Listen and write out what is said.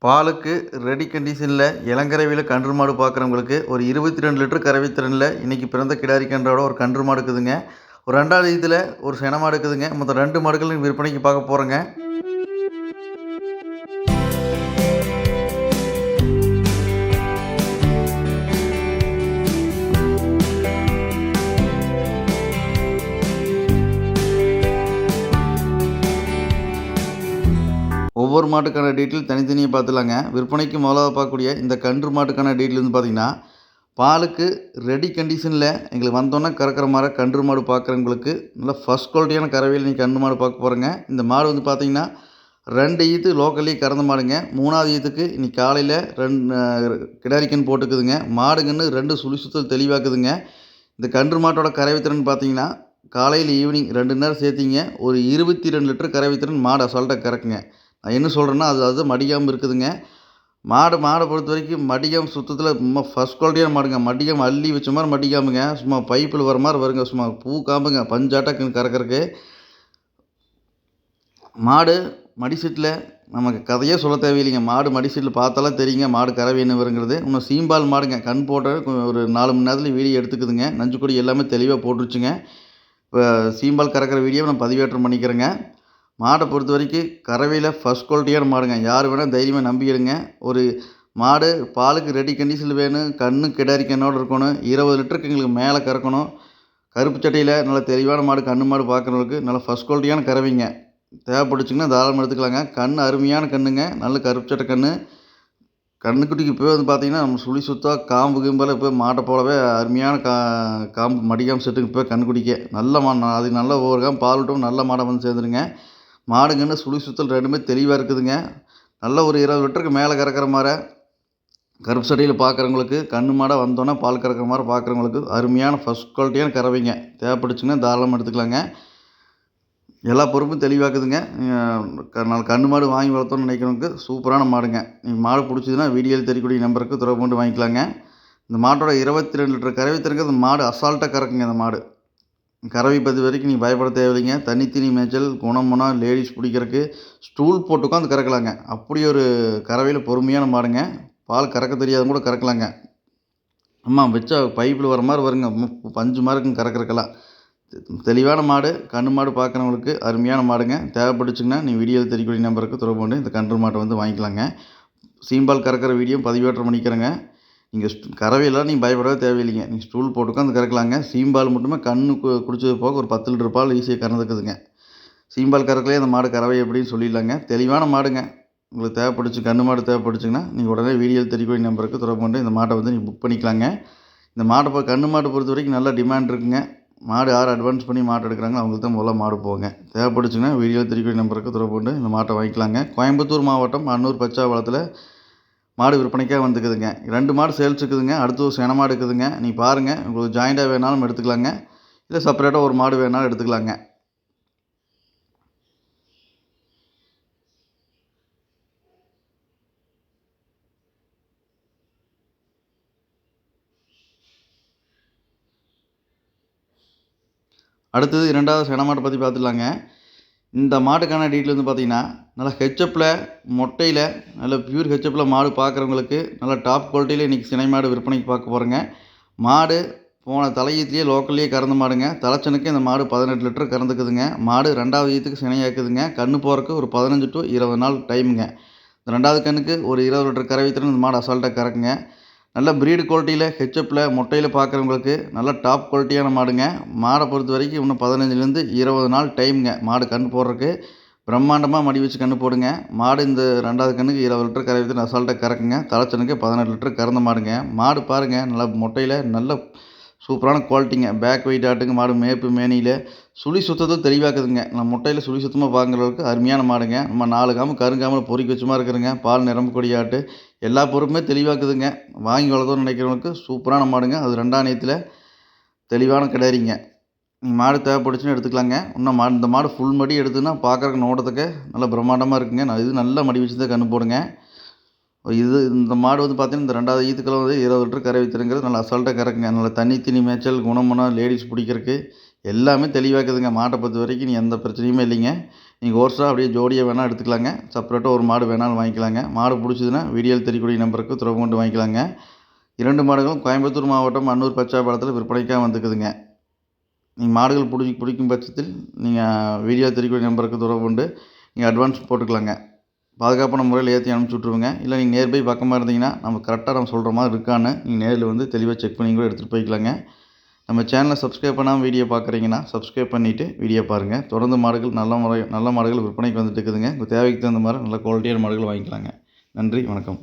பாலுக்கு ரெடி கண்டிஷனில் இளங்கரவையில் கன்று மாடு பார்க்குறவங்களுக்கு ஒரு 22 லிட்டர் கறவை திறனில் இன்றைக்கி பிறந்த கிடாரி கன்றோட ஒரு கன்று மாடு இருக்குதுங்க. ஒரு 2வது இதில் ஒரு சென மாடு இருக்குதுங்க. மொத்தம் 2 மாடுகள் விற்பனைக்கு பார்க்க போகிறோங்க. ஒவ்வொரு மாட்டுக்கான டீட்டெயில் தனித்தனியாக பார்த்துலாங்க. விற்பனைக்கு முதலாவது பார்க்கக்கூடிய இந்த கன்று மாட்டுக்கான டீட்டெயில் வந்து பார்த்திங்கன்னா, பாலுக்கு ரெடி கண்டிஷனில் எங்களுக்கு வந்தோன்னே கறக்கிற மாதிரி கன்று மாடு பார்க்குறவங்களுக்கு நல்லா ஃபஸ்ட் குவாலிட்டியான கறவையில் நீங்கள் கன்று மாடு பார்க்க போகிறோங்க. இந்த மாடு வந்து பார்த்திங்கன்னா 2 ஈத்து லோக்கல்லேயே கறந்த மாடுங்க. 3வது ஈத்துக்கு இன்றைக்கி காலையில் 2 கிடாரிக்கன் போட்டுக்குதுங்க. மாடுங்கன்னு 2 சுழி சுத்தல் தெளிவாக்குதுங்க. இந்த கன்று மாட்டோட கறவை திறன் பார்த்திங்கன்னா காலையில் ஈவினிங் 2 நேரம் சேர்த்திங்க ஒரு 22 லிட்டர் கறவை திறன் மாடு அசால்ட்டாக கறக்குங்க. நான் என்ன சொல்கிறேன்னா அது மடிக்காமல் இருக்குதுங்க. மாடை பொறுத்த வரைக்கும் மடிக்காமல் சுத்தத்தில் சும்மா ஃபஸ்ட் குவாலிட்டியான மாடுங்க. மடிக்காமல் அள்ளி வச்ச மாதிரி மடிக்காமுங்க. சும்மா பைப்பில் வர மாதிரி வருங்க. சும்மா பூ காம்புங்க பஞ்சாட்டம் கறக்கறக்கு. மாடு மடிசீட்டில் நமக்கு கதையே சொல்ல தேவையில்லைங்க. மாடு மடிசீட்டில் பார்த்தாலே தெரியுங்க மாடு கறவை என்ன வருங்கிறது. இன்னும் சீம்பால் மாடுங்க. கண் போட்ட ஒரு 4 மணி நேரத்தில் வீடியோ எடுத்துக்குதுங்க. நஞ்சுக்கொடி எல்லாமே தெளிவாக போட்டுருச்சுங்க. இப்போ சீம்பால் கறக்கிற வீடியோவை நான் பதிவேற்றம் பண்ணிக்கிறேங்க. மாடை பொறுத்த வரைக்கும் கறவையில் ஃபஸ்ட் குவாலிட்டியான மாடுங்க. யார் வேணால் தைரியமாக நம்பிடுங்க. ஒரு மாடு பாலுக்கு ரெடி கண்டிஷனில் வேணும். கிடாரி கண்ணோடு இருக்கணும். 20 லிட்டருக்கு எங்களுக்கு மேலே கறக்கணும். கருப்பு சட்டையில் நல்ல தெளிவான மாடு கன்று மாடு பார்க்குறவங்களுக்கு நல்ல ஃபஸ்ட் குவாலிட்டியான கறவைங்க. தேவைப்பட்டுச்சுங்கன்னா தாராளமாக எடுத்துக்கலாங்க. அருமையான கன்றுங்க. நல்ல கருப்பு சட்டை கன்றுக்குட்டிக்கு இப்போ வந்து பார்த்திங்கன்னா நம்ம சுழி சுத்தம் காம்பு கிம்பெல்லாம் இப்போ மாட்டை போலவே அருமையான காம்பு மடிக்காமல் செட்டுங்க. இப்போ கன்றுக்குட்டிக்கு அது நல்ல ஒவ்வொரு காம்பு பால் விட்டும் நல்ல மாடை வந்து சேர்ந்துருங்க. மாடுங்கன்னு சுழி சுத்தல் 2மே தெளிவாக இருக்குதுங்க. நல்ல ஒரு 20 லிட்டருக்கு மேலே கறக்கிற மாதிரி கருப்பு சட்டையில் பார்க்குறவங்களுக்கு கன்று மாடாக வந்தோன்னே பால் கறக்கிற மாதிரி பார்க்குறவங்களுக்கு அருமையான ஃபஸ்ட் குவாலிட்டியான கறவைங்க. தேவைப்பட்டுச்சுங்கன்னா தாராளமாக எடுத்துக்கலாங்க. எல்லா பொறுப்பும் தெளிவாக்குதுங்க. கன்று மாடு வாங்கி வளர்த்தோன்னு நினைக்கிறவங்களுக்கு சூப்பரான மாடுங்க. நீங்கள் மாடு பிடிச்சதுன்னா வீடியோவில் தெரியக்கூடிய நம்பருக்கு தொடர்பு கொண்டு வாங்கிக்கலாங்க. இந்த மாட்டோட 22 லிட்டர் கறவை திறக்க அந்த மாடு அசால்ட்டாக கறக்குங்க. இந்த மாடு கறவை பற்றி வரைக்கும் நீங்கள் பயப்பட தேவையில்லைங்க. தனித்தனி மேய்ச்சல் குணமுனம் லேடிஸ் பிடிக்கிறதுக்கு ஸ்டூல் போட்டு உட்காந்து கறக்கலாங்க. அப்படி ஒரு கறவையில் பொறுமையான மாடுங்க. பால் கறக்க தெரியாதவங்க கூட கறக்கலாங்க. வச்சா பைப்பில் வர மாதிரி வருங்க. பஞ்சு மாதிரி இருக்குங்க கறக்கிறக்கெல்லாம். தெளிவான மாடு கன்று மாடு பார்க்குறவங்களுக்கு அருமையான மாடுங்க. தேவைப்பட்டுச்சுங்கன்னா நீங்கள் வீடியோவில் தெரியக்கூடிய நம்பருக்கு தொடர்பு கொண்டு இந்த கன்று மாட்டை வந்து வாங்கிக்கலாங்க. சீம்பால் கறக்கிற வீடியோ பதிவேற்றம் பண்ணிக்கிறேங்க. நீங்கள் கறவையெல்லாம் நீங்கள் பயப்படவே தேவையில்லைங்க. நீங்கள் ஸ்டூல் போட்டு உட்காந்து கறக்கலாங்க. சீம்பால் மட்டுமே கன்று குடிச்சது போக ஒரு 10 லிட்டர் பால் ஈஸியாக கறந்துக்குதுங்க. சீம்பால் கறக்கலையே அந்த மாடு கறவை எப்படின்னு சொல்லிடலாங்க. தெளிவான மாடுங்க. உங்களுக்கு தேவைப்பட்டுச்சு கன்று மாடு தேவைப்பட்டுச்சுங்கன்னா நீங்கள் உடனே வீடியோவில் தெரியக்கூடிய நம்பருக்கு தொடர்பு கொண்டு இந்த மாட்டை வந்து நீங்கள் புக் பண்ணிக்கலாங்க. இந்த மாட்டை கன்று மாடு பொறுத்த வரைக்கும் நல்ல டிமாண்ட் இருக்குங்க. மாடு யார் அட்வான்ஸ் பண்ணி மாடு எடுக்கிறாங்களோ அவங்களுக்கு தான் முதல்ல மாடு போங்க. தேவைப்பட்டுச்சுன்னா வீடியோவில் தெரியக்கூடிய நம்பருக்கு தொடர்பு கொண்டு இந்த மாட்டை வாங்கிக்கலாங்க. கோயம்புத்தூர் மாவட்டம் அன்னூர் பச்சாவளத்தில் மாடு விற்பனைக்காக வந்துக்குதுங்க. 2 மாடு சேல்ஸ் இருக்குதுங்க. அடுத்து ஒரு சென மாடு இருக்குதுங்க. நீங்கள் பாருங்கள். உங்களுக்கு ஜாயிண்டாக வேணாலும் எடுத்துக்கலாங்க. இல்லை செப்பரேட்டாக ஒரு மாடு வேணாலும் எடுத்துக்கலாங்க. அடுத்தது 2வது சென மாட்டை பற்றி பார்த்துடலாங்க. இந்த மாட்டுக்கான டீட்டெயில் வந்து பார்த்திங்கன்னா நல்லா ஹெச்எப்பில் மொட்டையில் நல்ல பியூர் ஹெச்எப்பில் மாடு பார்க்குறவங்களுக்கு நல்லா டாப் குவாலிட்டியில் இன்றைக்கி சினை மாடு விற்பனைக்கு பார்க்க போகிறோங்க. மாடு போன தலையீத்துலேயே லோக்கல்லையே கறந்த மாடுங்க. தலைச்சனுக்கு இந்த மாடு 18 லிட்டர் கறந்துக்குதுங்க. மாடு 2வது ஈத்துக்கு சினையாக்குதுங்க. கன்று போகிறக்கு ஒரு 15 to 20 நாள் டைமுங்க. இந்த 2வது கண்ணுக்கு ஒரு 20 லிட்டர் கறவை திறன் இந்த மாடு அசால்ட்டாக கறக்குங்க. நல்ல ப்ரீடு குவாலிட்டியில் ஹெச்எப்பில் மொட்டையில் பார்க்குறவங்களுக்கு நல்ல டாப் குவாலிட்டியான மாடுங்க. மாடை பொறுத்த வரைக்கும் இன்னும் 15லேருந்து 20 நாள் டைமுங்க. மாடு கன்று போடுறதுக்கு பிரம்மாண்டமாக மடி வச்சு கன்று போடுங்க. மாடு இந்த 2வது கண்ணுக்கு 20 லிட்டர் கறவை திறன் அசால்ட்டாக கறக்குங்க. தலைச்சனுக்கு 18 லிட்டர் கறந்த மாடுங்க. மாடு பாருங்கள் நல்லா மொட்டையில் நல்ல சூப்பரான குவாலிட்டிங்க. Back wait ஆட்டுங்க. மாடு மேப்பு மேனியில் சுழி சுத்தத்தும் தெளிவாக்குதுங்க. நம்ம முட்டையில் சுழி சுத்தமாக பார்க்குறவங்களுக்கு அருமையான மாடுங்க. நம்ம 4 காம்பு கருங்காமல் பொறிக்க வச்ச மாதிரி இருக்குதுங்க. பால் நிரம்பக்கூடிய ஆட்டு எல்லா பொருளுமே தெளிவாக்குதுங்க. வாங்கி வளர்த்தோன்னு நினைக்கிறவங்களுக்கு சூப்பரான மாடுங்க. அது 2ஆம் நேயத்தில் தெளிவான கிடாரிங்க. நீங்கள் மாடு தேவைப்பட்டுச்சுன்னு எடுத்துக்கலாங்க. இன்னும் இந்த மாடு ஃபுல் மடி எடுத்துன்னா பார்க்குறக்கு நோட்டத்துக்கு நல்லா பிரம்மாண்டமாக இருக்குங்க. இது நல்லா மடி வச்சு தான் கன்று போடுங்க. இந்த மாடு வந்து பார்த்திங்கன்னா இந்த 2வது ஈத்துக்கள் வந்து 20 லிட்டர் கறவை திறங்கிறது நல்லா அசால்ட்டாக கறக்குங்க. நல்லா தனி மேய்ச்சல் குணமுனம் லேடிஸ் பிடிக்கிறதுக்கு எல்லாமே தெளிவாக்குதுங்க. மாட்டை பொறுத்த வரைக்கும் எந்த பிரச்சனையுமே இல்லைங்க. நீங்கள் ஓர்ஸாக அப்படியே ஜோடியாக வேணால் எடுத்துக்கலாங்க. செப்பரேட்டாக ஒரு மாடு வேணாலும் வாங்கிக்கலாங்க. மாடு பிடிச்சதுன்னா வீடியோவில் தெரியக்கூடிய நம்பருக்கு தொடர்பு கொண்டு வாங்கிக்கலாங்க. 2 மாடுகளும் கோயம்புத்தூர் மாவட்டம் அன்னூர் பச்சாபாளத்தில் விற்பனைக்காக வந்துக்குதுங்க. நீங்கள் மாடுகள் பிடிக்கும் பட்சத்தில் நீங்கள் வீடியோ தெரியக்கூடிய நம்பருக்கு தொடர்பு கொண்டு நீங்கள் அட்வான்ஸ் போட்டுக்கலாங்க. பாதுகாப்பான முறையில் ஏற்றி அனுப்பிச்சி விட்ருவோங்க. இல்லை நீங்கள் நியர்பை பக்கமாக இருந்தீங்கன்னா நம்ம கரெக்டாக நம்ம சொல்கிற மாதிரி இருக்கான்னு நீங்கள் நேரில் வந்து தெளிவாக செக் பண்ணி கூட எடுத்துகிட்டு போய்க்கலாங்க. நம்ம சேனலை சப்ஸ்கிரைப் பண்ணாமல் வீடியோ பார்க்குறீங்கன்னா சப்ஸ்கிரைப் பண்ணிவிட்டு வீடியோ பாருங்கள். தொடர்ந்து மாடுகள் நல்ல மாடுகள் விற்பனைக்கு வந்துட்டு இருக்குதுங்க. உங்கள் தேவைக்கு தகுந்த மாதிரி நல்ல குவாலிட்டியான மாடுகள் வாங்கிக்கலாங்க. நன்றி, வணக்கம்.